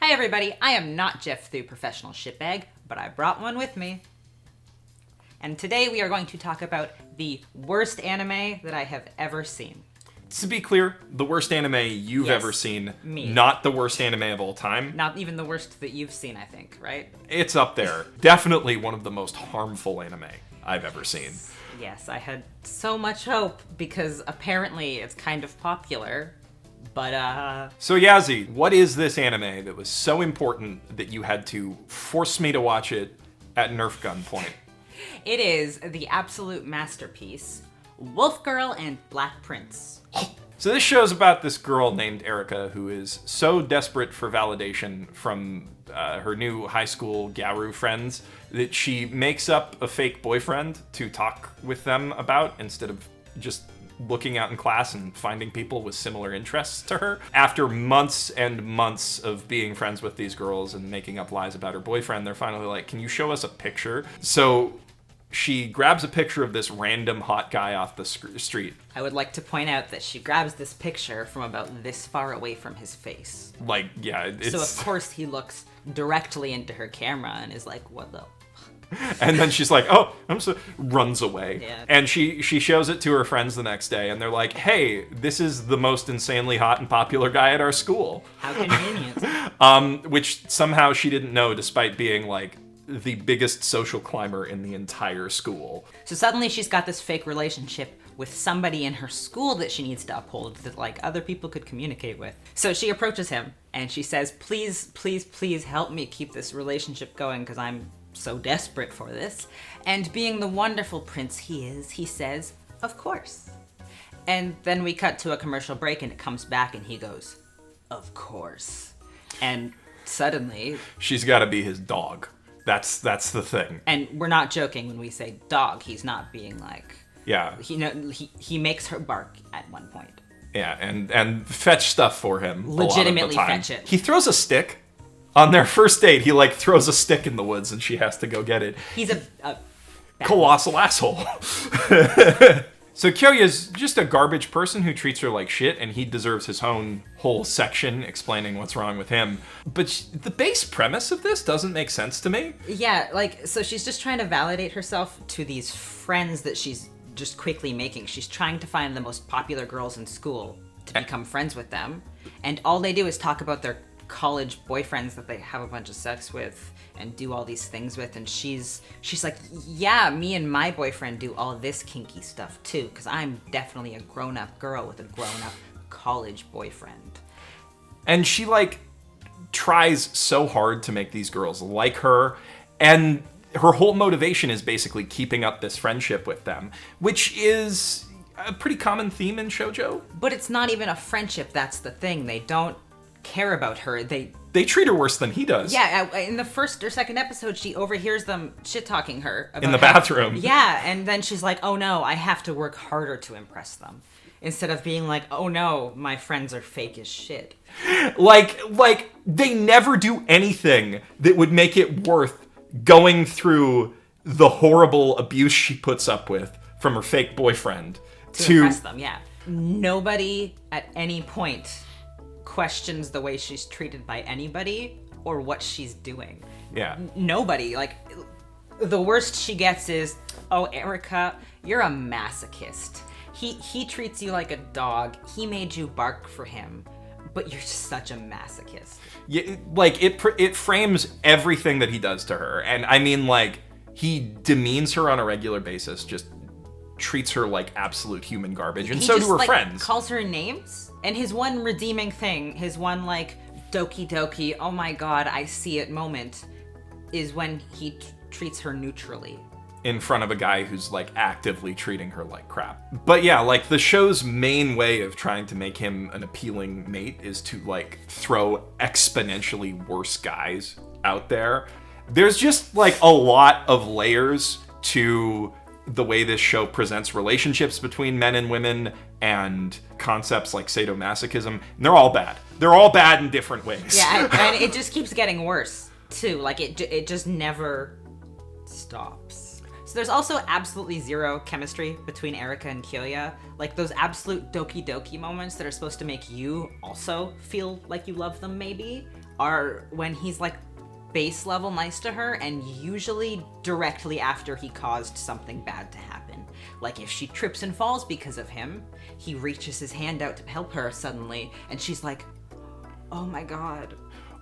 Hi everybody, I am not Jeff the professional shitbag, but I brought one with me. And today we are going to talk about the worst anime that I have ever seen. To be clear, the worst anime you've ever seen, me. not the worst anime of all time. Not even the worst that you've seen, I think, right? It's up there. Definitely one of the most harmful anime I've ever seen. Yes, I had so much hope because apparently it's kind of popular. But, So Yazy, what is this anime that was so important that you had to force me to watch it at Nerf gun point? it is the absolute masterpiece, Wolf Girl and Black Prince. So this show's about this girl named Erica who is so desperate for validation from her new high school Garu friends that she makes up a fake boyfriend to talk with them about instead of just looking out in class and finding people with similar interests to her. After months and months of being friends with these girls and making up lies about her boyfriend, they're finally like, can you show us a picture? So she grabs a picture of this random hot guy off the street. I would like to point out that she grabs this picture from about this far away from his face. Like, yeah, it's... So of course he looks directly into her camera and is like, what the... And then she's like, oh, I'm so... runs away. Yeah. And she shows it to her friends the next day, and they're like, hey, this is the most insanely hot and popular guy at our school. How convenient. Which somehow she didn't know, despite being, like, the biggest social climber in the entire school. So suddenly she's got this fake relationship with somebody in her school that she needs to uphold that, like, other people could communicate with. So she approaches him, and she says, please, please, please help me keep this relationship going, because I'm so desperate for this. And being the wonderful prince he is, he says, of course. And then we cut to a commercial break and it comes back and he goes, of course. And suddenly... She's got to be his dog. That's the thing. And we're not joking when we say dog. He's not being like... Yeah. He makes her bark at one point. Yeah, and fetch stuff for him. Legitimately a lot of the time. fetch it. He throws a stick. On their first date, he, like, throws a stick in the woods and she has to go get it. He's a Colossal asshole. So Kyoya's just a garbage person who treats her like shit, and he deserves his own whole section explaining what's wrong with him. But the base premise of this doesn't make sense to me. Yeah, like, so she's just trying to validate herself to these friends that she's just quickly making. She's trying to find the most popular girls in school to become friends with them. And all they do is talk about their college boyfriends that they have a bunch of sex with and do all these things with, and she's like, yeah, me and my boyfriend do all this kinky stuff too, because I'm definitely a grown-up girl with a grown-up college boyfriend. And she, like, tries so hard to make these girls like her, and her whole motivation is basically keeping up this friendship with them, which is a pretty common theme in shoujo. But it's not even a friendship, that's the thing. They don't care about her. They treat her worse than he does. Yeah, in the first or second episode, she overhears them shit-talking her. About in the bathroom. Yeah, and then she's like, oh no, I have to work harder to impress them. Instead of being like, oh no, my friends are fake as shit. Like, they never do anything that would make it worth going through the horrible abuse she puts up with from her fake boyfriend. To impress them, yeah. Nobody at any point questions the way she's treated by anybody or what she's doing. Yeah. Nobody. Like, the worst she gets is, oh, Erica, you're a masochist. He treats you like a dog. He made you bark for him, but you're such a masochist. Yeah, like, it frames everything that he does to her. And I mean, like, he demeans her on a regular basis, just treats her like absolute human garbage, and so do her friends. Calls her names. And his one redeeming thing, his one, like, doki doki, oh my god, I see it moment, is when he treats her neutrally. In front of a guy who's, like, actively treating her like crap. But yeah, like, the show's main way of trying to make him an appealing mate is to, like, throw exponentially worse guys out there. There's just, like, a lot of layers to the way this show presents relationships between men and women and concepts like sadomasochism. And they're all bad. They're all bad in different ways. Yeah, and it just keeps getting worse, too. Like, it just never stops. So there's also absolutely zero chemistry between Erica and Kyoya. Like, those absolute doki doki moments that are supposed to make you also feel like you love them, maybe, are when he's like base level nice to her, and usually directly after he caused something bad to happen. Like if she trips and falls because of him, he reaches his hand out to help her suddenly, and she's like, oh my god.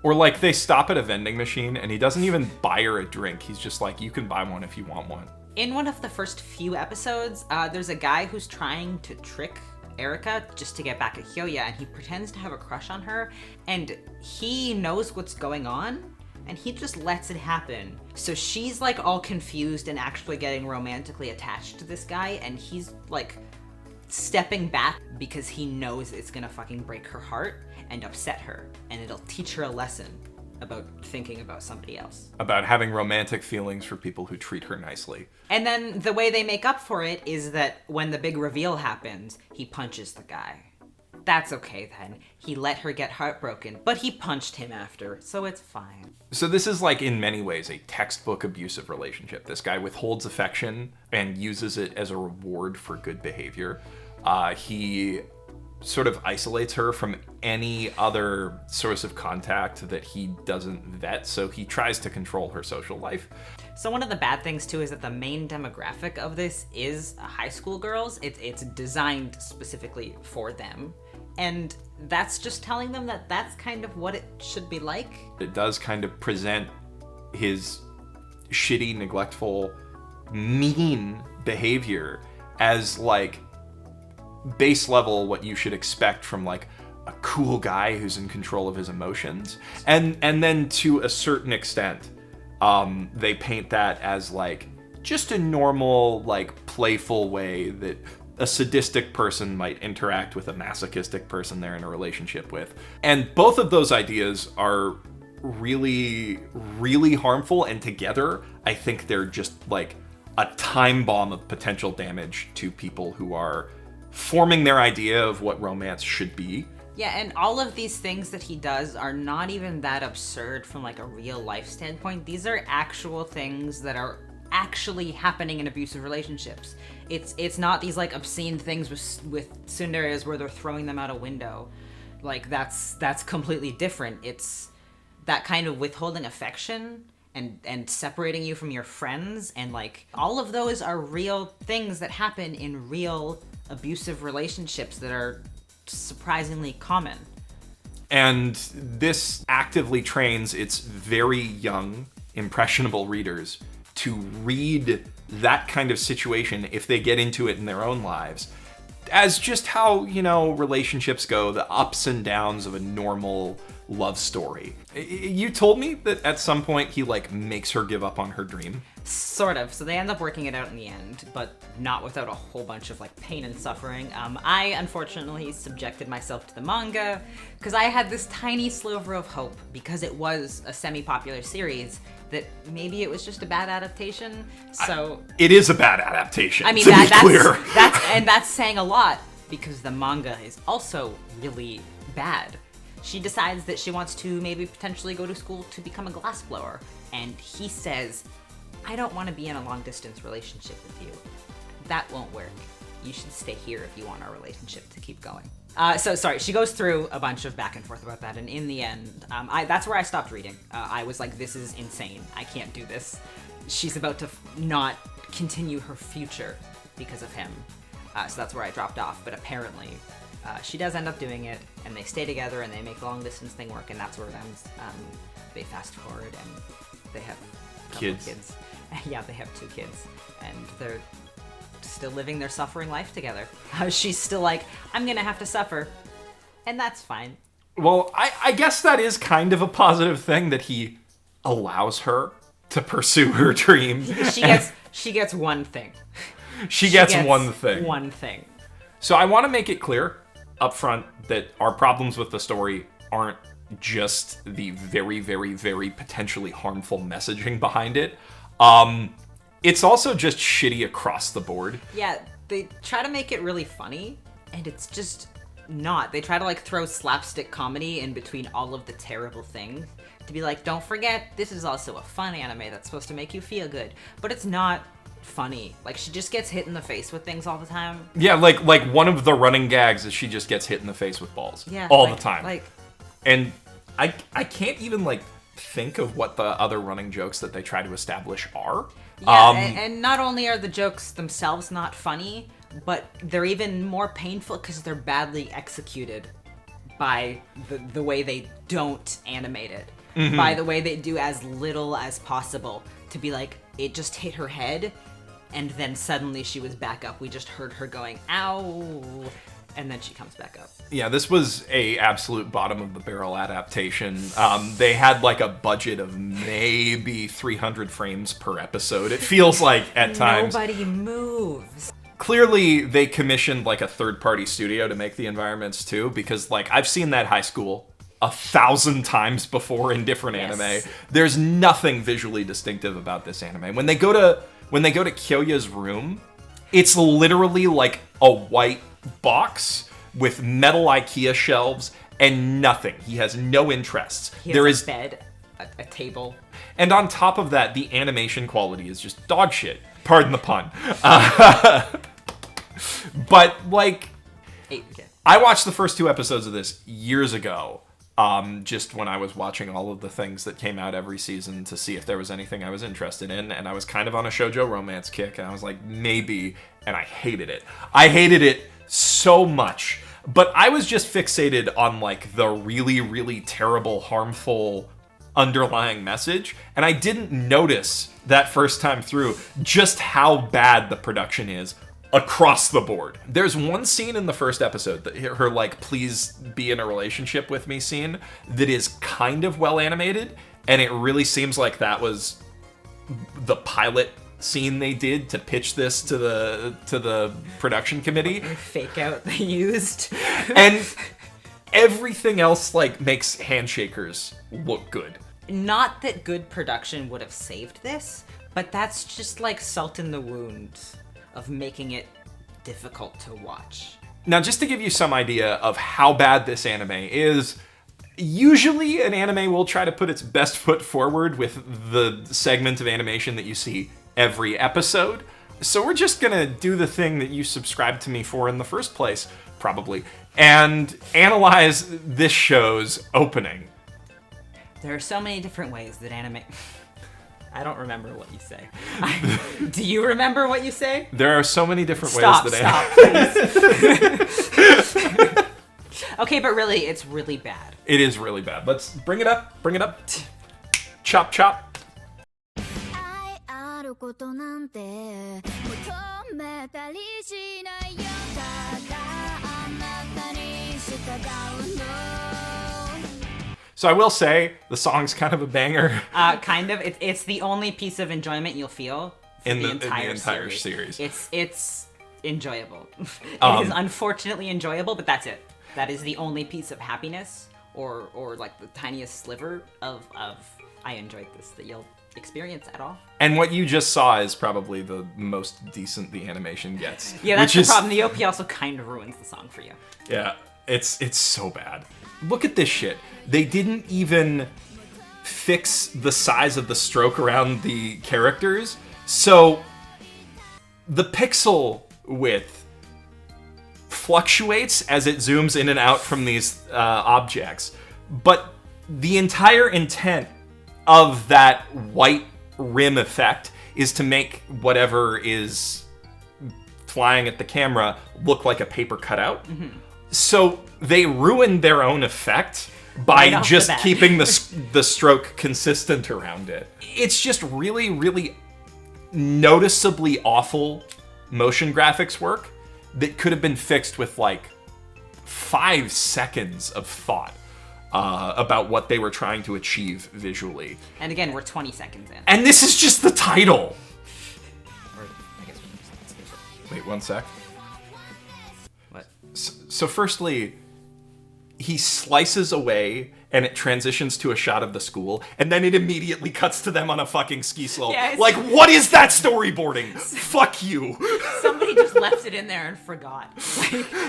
Or like they stop at a vending machine and he doesn't even buy her a drink. He's just like, you can buy one if you want one. In one of the first few episodes, there's a guy who's trying to trick Erica just to get back at Hyoya, and he pretends to have a crush on her, and he knows what's going on, and he just lets it happen. So she's like all confused and actually getting romantically attached to this guy, and he's like stepping back because he knows it's gonna fucking break her heart and upset her, and it'll teach her a lesson about thinking about somebody else. About having romantic feelings for people who treat her nicely. And then the way they make up for it is that when the big reveal happens, he punches the guy. That's okay then. He let her get heartbroken, but he punched him after, so it's fine. So this is like in many ways a textbook abusive relationship. This guy withholds affection and uses it as a reward for good behavior. He sort of isolates her from any other source of contact that he doesn't vet, so he tries to control her social life. So one of the bad things too is that the main demographic of this is high school girls. It's designed specifically for them. And that's just telling them that that's kind of what it should be like. It does kind of present his shitty, neglectful, mean behavior as like base level what you should expect from like a cool guy who's in control of his emotions. And then to a certain extent, they paint that as like just a normal, like playful way that a sadistic person might interact with a masochistic person they're in a relationship with. And both of those ideas are really, really harmful. And together, I think they're just like a time bomb of potential damage to people who are forming their idea of what romance should be. Yeah, and all of these things that he does are not even that absurd from like a real life standpoint. These are actual things that are actually happening in abusive relationships. It's not these like obscene things with tsunderes where they're throwing them out a window. Like that's completely different. It's that kind of withholding affection and separating you from your friends, and like all of those are real things that happen in real abusive relationships that are surprisingly common. And this actively trains its very young, impressionable readers to read that kind of situation, if they get into it in their own lives, as just how, you know, relationships go, the ups and downs of a normal love story. You told me that at some point he like makes her give up on her dream. Sort of. So they end up working it out in the end, but not without a whole bunch of like pain and suffering. I unfortunately subjected myself to the manga because I had this tiny sliver of hope, because it was a semi-popular series, that maybe it was just a bad adaptation. So it is a bad adaptation. I mean, to be clear. that's saying a lot, because the manga is also really bad. She decides that she wants to maybe potentially go to school to become a glassblower, and he says, I don't want to be in a long-distance relationship with you. That won't work. You should stay here if you want our relationship to keep going. She goes through a bunch of back and forth about that, and in the end, that's where I stopped reading. I was like, this is insane. I can't do this. She's about to not continue her future because of him. So that's where I dropped off, but apparently she does end up doing it, and they stay together, and they make the long-distance thing work, and that's where it ends. They fast forward, and they have a couple of kids. Yeah, they have 2 kids, and they're still living their suffering life together. She's still like, I'm gonna have to suffer, and that's fine. Well, I guess that is kind of a positive thing, that he allows her to pursue her dream. She gets one thing. She gets one thing. One thing. So I want to make it clear up front that our problems with the story aren't just the very, very, very potentially harmful messaging behind it. It's also just shitty across the board. Yeah, they try to make it really funny, and it's just not. They try to like throw slapstick comedy in between all of the terrible things to be like, don't forget, this is also a fun anime that's supposed to make you feel good. But it's not funny. Like, she just gets hit in the face with things all the time. Yeah, like one of the running gags is she just gets hit in the face with balls. Yeah, all the time. Like, and I can't even like think of what the other running jokes that they try to establish are. Yeah, and not only are the jokes themselves not funny, but they're even more painful because they're badly executed by the way they don't animate it. By the way they do as little as possible to be like, it just hit her head, and then suddenly she was back up. We just heard her going, ow, and then she comes back up. Yeah, this was a absolute bottom of the barrel adaptation. They had like a budget of maybe 300 frames per episode. It feels like at times. Nobody moves. Clearly, they commissioned like a third-party studio to make the environments too, because like I've seen that high school 1,000 times before in different anime. There's nothing visually distinctive about this anime. When they go to Kyoya's room, it's literally like a white box with metal IKEA shelves and nothing. He has no interests. There is a bed, a table. And on top of that, the animation quality is just dog shit. Pardon the pun. But like, I watched the first 2 episodes of this years ago. Just when I was watching all of the things that came out every season to see if there was anything I was interested in, and I was kind of on a shoujo romance kick, and I was like, maybe, and I hated it. I hated it so much, but I was just fixated on like the really, really terrible, harmful underlying message, and I didn't notice that first time through just how bad the production is across the board. There's one scene in the first episode, that her like, please be in a relationship with me scene, that is kind of well animated, and it really seems like that was the pilot scene they did to pitch this to the production committee. Fake out they used. And everything else like makes Handshakers look good. Not that good production would have saved this, but that's just like salt in the wound of making it difficult to watch. Now, just to give you some idea of how bad this anime is, usually an anime will try to put its best foot forward with the segment of animation that you see every episode. So we're just gonna do the thing that you subscribed to me for in the first place, probably, and analyze this show's opening. There are so many different ways that anime... I don't remember what you say. Do you remember what you say? There are so many different ways that Stop, please. Okay, but really, it's really bad. It is really bad. Let's bring it up. Bring it up. Chop, chop. So I will say, the song's kind of a banger. Kind of. It's the only piece of enjoyment you'll feel in the entire series. It's enjoyable. It is unfortunately enjoyable, but that's it. That is the only piece of happiness, or like the tiniest sliver of I enjoyed this that you'll experience at all. And what you just saw is probably the most decent the animation gets. Yeah, that's the problem. The OP also kind of ruins the song for you. Yeah, it's so bad. Look at this shit. They didn't even fix the size of the stroke around the characters. So the pixel width fluctuates as it zooms in and out from these objects. But the entire intent of that white rim effect is to make whatever is flying at the camera look like a paper cutout. Mm-hmm. So they ruined their own effect by just keeping the stroke consistent around it. It's just really, really noticeably awful motion graphics work that could have been fixed with like 5 seconds of thought about what they were trying to achieve visually. And again, we're 20 seconds in. And this is just the title. Or, I guess we're just... Wait, 1 sec. What? So firstly, he slices away and it transitions to a shot of the school, and then it immediately cuts to them on a fucking ski slope. Yeah, like, what is that storyboarding? Fuck you. Somebody just left it in there and forgot.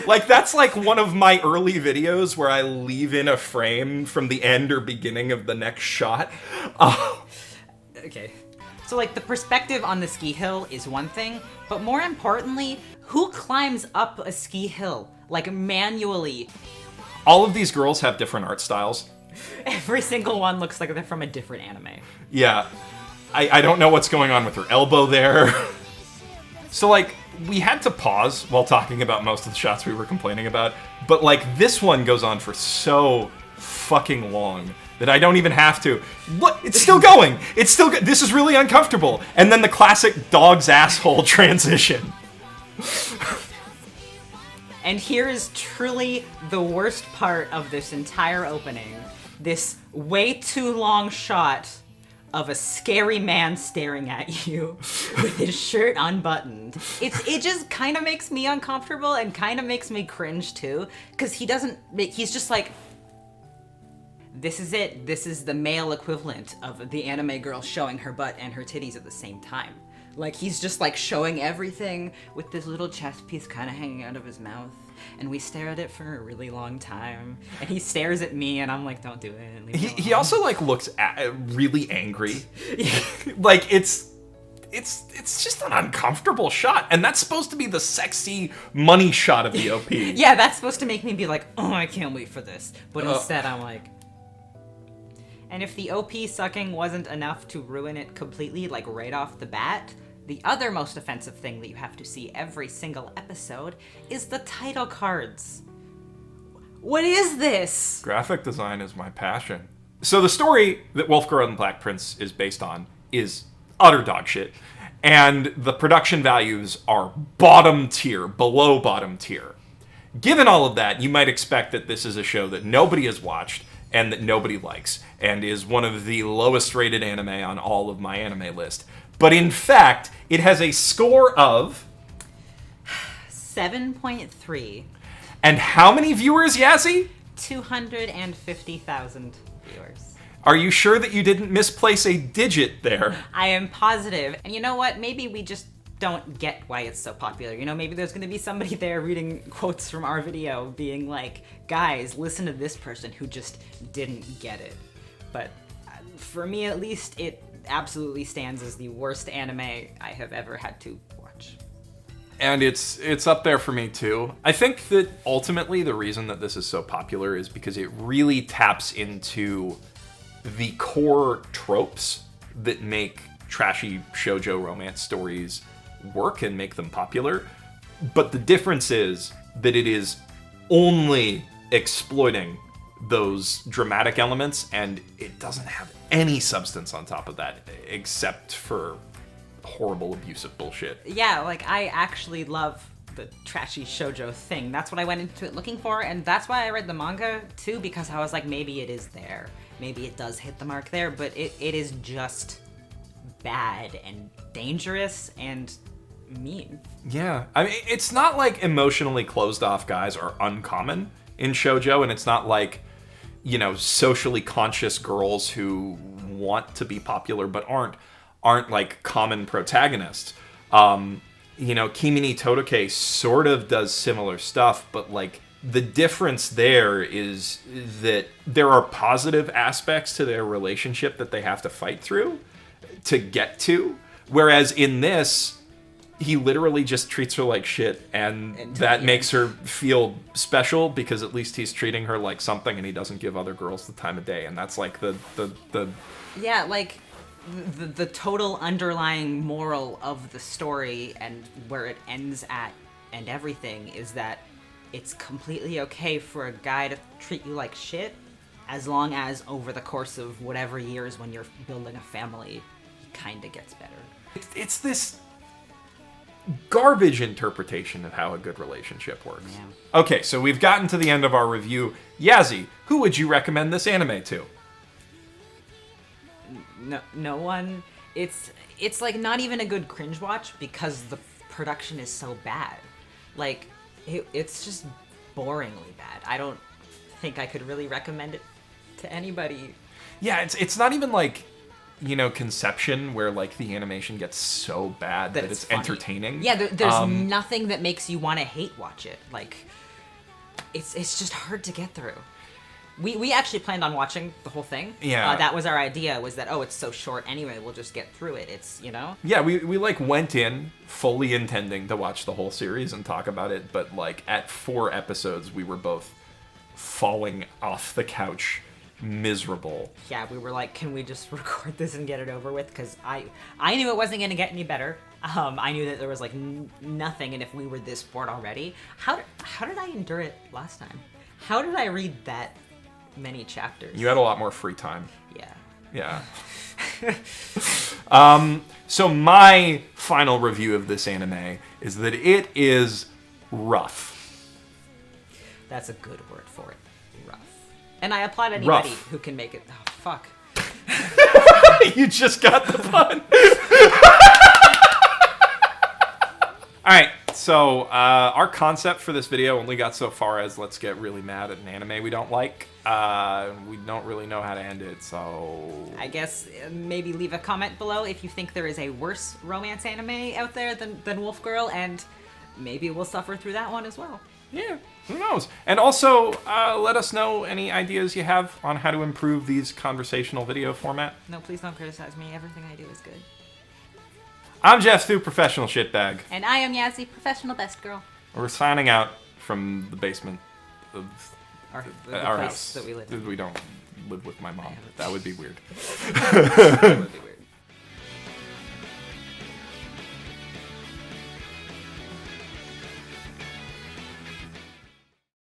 Like, that's like one of my early videos where I leave in a frame from the end or beginning of the next shot. Okay. So, like, the perspective on the ski hill is one thing, but more importantly, who climbs up a ski hill, like, manually? All of these girls have different art styles, Every single one looks like they're from a different anime. Yeah. I don't know what's going on with her elbow there. So, like, we had to pause while talking about most of the shots we were complaining about, but, like, this one goes on for so fucking long that I don't even have to. Look, it's still going! It's still good. This is really uncomfortable. And then the classic dog's asshole transition. And here is truly the worst part of this entire opening. This way too long shot of a scary man staring at you with his shirt unbuttoned. It just kind of makes me uncomfortable and kind of makes me cringe too, because he's just like, this is it. This is the male equivalent of the anime girl showing her butt and her titties at the same time. Like, he's just like showing everything with this little chest piece kind of hanging out of his mouth. And we stare at it for a really long time. And he stares at me, and I'm like, don't do it. Leave it He also, like, looks really angry. Like, it's just an uncomfortable shot. And that's supposed to be the sexy money shot of the OP. Yeah, that's supposed to make me be like, oh, I can't wait for this. But instead, I'm like... And if the OP sucking wasn't enough to ruin it completely, like right off the bat, the other most offensive thing that you have to see every single episode is the title cards. What is this? Graphic design is my passion. So the story that Wolf Girl and Black Prince is based on is utter dog shit. And the production values are bottom tier, below bottom tier. Given all of that, you might expect that this is a show that nobody has watched and that nobody likes, and is one of the lowest rated anime on all of my anime list. But in fact, it has a score of 7.3. And how many viewers, Yazy? 250,000 viewers. Are you sure that you didn't misplace a digit there? I am positive. And you know what? Maybe we just don't get why it's so popular. You know, maybe there's going to be somebody there reading quotes from our video being like, guys, listen to this person who just didn't get it. But for me, at least, it absolutely stands as the worst anime I have ever had to watch. And it's up there for me too. I think that ultimately the reason that this is so popular is because it really taps into the core tropes that make trashy shoujo romance stories work and make them popular. But the difference is that it is only exploiting those dramatic elements, and it doesn't have any substance on top of that except for horrible abusive bullshit. Yeah, like, I actually love the trashy shoujo thing. That's what I went into it looking for, and that's why I read the manga too, because I was like, maybe it is there. Maybe it does hit the mark there, but it is just bad and dangerous and mean. Yeah, I mean, it's not like emotionally closed off guys are uncommon in shoujo, and it's not like, you know, socially conscious girls who want to be popular but aren't like common protagonists. You know, Kimi ni Todoke sort of does similar stuff, but like the difference there is that there are positive aspects to their relationship that they have to fight through to get to, whereas in this, he literally just treats her like shit, and that makes her feel special because at least he's treating her like something, and he doesn't give other girls the time of day, and that's like the Yeah, like the total underlying moral of the story and where it ends at and everything is that it's completely okay for a guy to treat you like shit as long as over the course of whatever years when you're building a family, he kind of gets better. It's this garbage interpretation of how a good relationship works. Yeah. Okay, so we've gotten to the end of our review. Yazy, who would you recommend this anime to? No one. It's like not even a good cringe watch because the production is so bad. Like, it's just boringly bad. I don't think I could really recommend it to anybody. Yeah, it's not even like, you know, Conception, where like the animation gets so bad that it's funny. Entertaining. Yeah, there's nothing that makes you want to hate watch it. Like, it's just hard to get through. We actually planned on watching the whole thing. Yeah. That was our idea, was that, oh, it's so short anyway, we'll just get through it. It's, you know? Yeah, we like went in fully intending to watch the whole series and talk about it, but like at 4 episodes we were both falling off the couch miserable. Yeah, we were like, can we just record this and get it over with? Because I knew it wasn't going to get any better. I knew that there was like nothing, and if we were this bored already, how did I endure it last time? How did I read that many chapters? You had a lot more free time. Yeah. Yeah. So my final review of this anime is that it is rough. That's a good word for it. Rough. And I applaud anybody who can make it. Oh, fuck. You just got the pun. All right, so our concept for this video only got so far as let's get really mad at an anime we don't like. We don't really know how to end it, so... I guess maybe leave a comment below if you think there is a worse romance anime out there than Wolf Girl, and maybe we'll suffer through that one as well. Yeah, who knows? And also, let us know any ideas you have on how to improve these conversational video format. No, please don't criticize me. Everything I do is good. I'm Jeff Thu, professional shitbag. And I am Yazy, professional best girl. We're signing out from the basement of Our our place house. that we live in. We don't live with my mom. That would be weird. That would be weird.